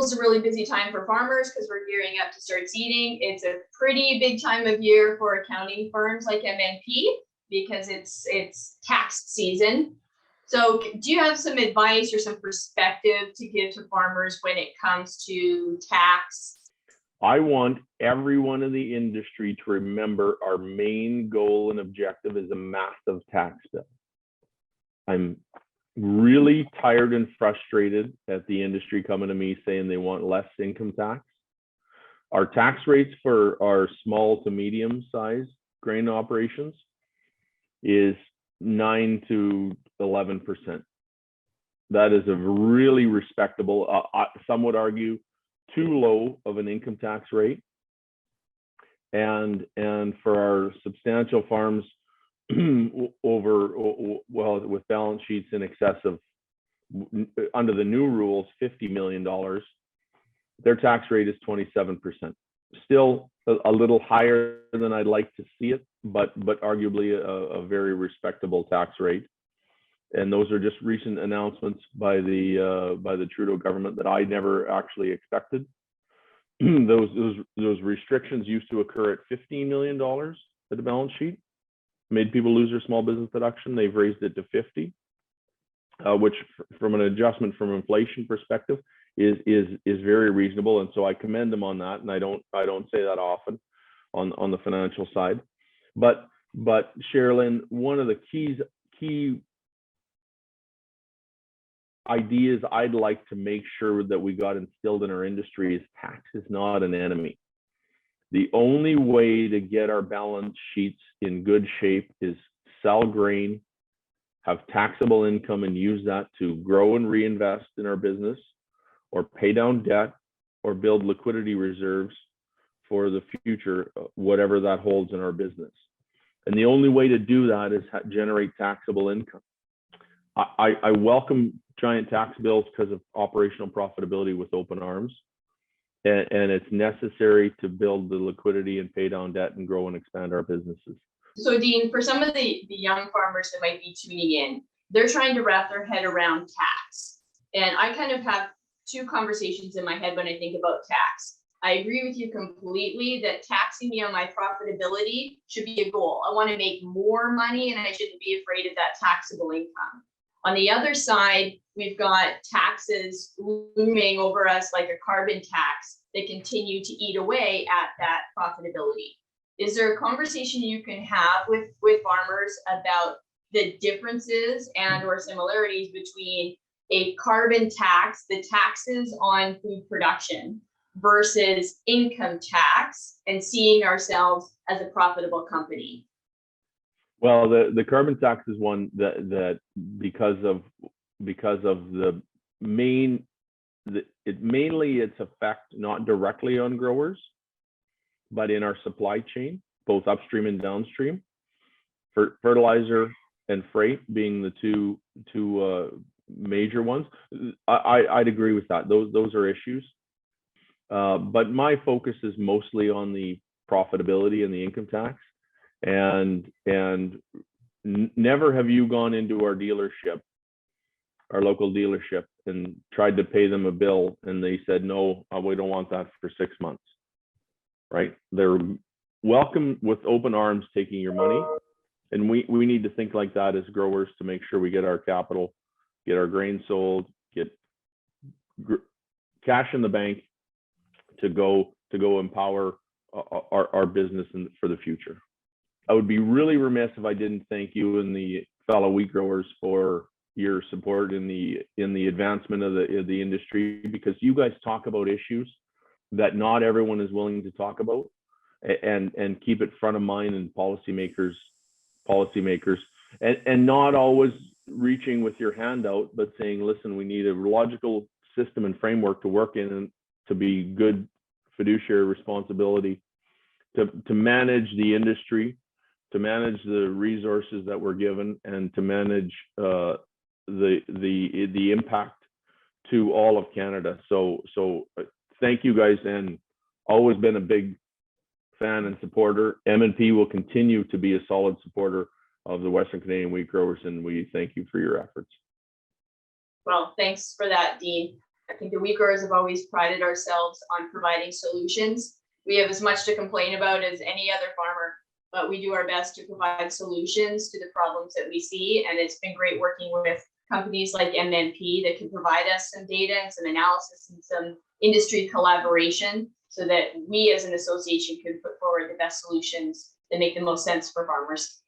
April's a really busy time for farmers because we're gearing up to start seeding. It's a pretty big time of year for accounting firms like MNP because it's tax season. So do you have some advice or some perspective to give to farmers when it comes to tax? I want everyone in the industry to remember our main goal and objective is a massive tax bill. I'm really tired and frustrated at the industry coming to me saying they want less income tax. Our tax rates for our small to medium size grain operations is 9 to 11%. That is a really respectable, some would argue, too low of an income tax rate. And for our substantial farms with balance sheets in excess of, under the new rules, $50 million, their tax rate is 27%. Still a little higher than I'd like to see it, but arguably a very respectable tax rate. And those are just recent announcements by the Trudeau government that I never actually expected. Those restrictions used to occur at $15 million at the balance sheet, made people lose their small business deduction. They've raised it to 50, which from an adjustment from inflation perspective is very reasonable. And so I commend them on that. And I don't say that often on the financial side, but Cherilyn, one of the key ideas I'd like to make sure that we got instilled in our industry is tax is not an enemy. The only way to get our balance sheets in good shape is sell grain, have taxable income, and use that to grow and reinvest in our business, or pay down debt, or build liquidity reserves for the future, whatever that holds in our business. And the only way to do that is generate taxable income. I welcome giant tax bills because of operational profitability with open arms. And it's necessary to build the liquidity and pay down debt and grow and expand our businesses. So Dean, for some of the young farmers that might be tuning in, they're trying to wrap their head around tax. And I kind of have two conversations in my head when I think about tax. I agree with you completely that taxing me on my profitability should be a goal. I want to make more money and I shouldn't be afraid of that taxable income. On the other side, we've got taxes looming over us like a carbon tax that continue to eat away at that profitability. Is there a conversation you can have with farmers about the differences and or similarities between a carbon tax, the taxes on food production, versus income tax and seeing ourselves as a profitable company? Well, the carbon tax is one that because of the mainly its effect not directly on growers, but in our supply chain, both upstream and downstream, for fertilizer and freight being the two major ones. I'd agree with that. Those are issues. But my focus is mostly on the profitability and the income tax. And never have you gone into our dealership, our local dealership, and tried to pay them a bill and they said, no, we don't want that for 6 months, right? They're welcome with open arms taking your money. And we need to think like that as growers to make sure we get our capital, get our grain sold, get cash in the bank to go empower our business for the future. I would be really remiss if I didn't thank you and the fellow wheat growers for your support in the advancement of the industry, because you guys talk about issues that not everyone is willing to talk about, and keep it front of mind in policymakers, and not always reaching with your hand out, but saying, listen, we need a logical system and framework to work in and to be good fiduciary responsibility to manage the industry, to manage the resources that we're given, and to manage the impact to all of Canada. So thank you guys, and always been a big fan and supporter. M&P will continue to be a solid supporter of the Western Canadian wheat growers, and we thank you for your efforts. Well, thanks for that, Dean. I think the wheat growers have always prided ourselves on providing solutions. We have as much to complain about as any other farmer, but we do our best to provide solutions to the problems that we see. And it's been great working with companies like MNP that can provide us some data and some analysis and some industry collaboration so that we as an association can put forward the best solutions that make the most sense for farmers.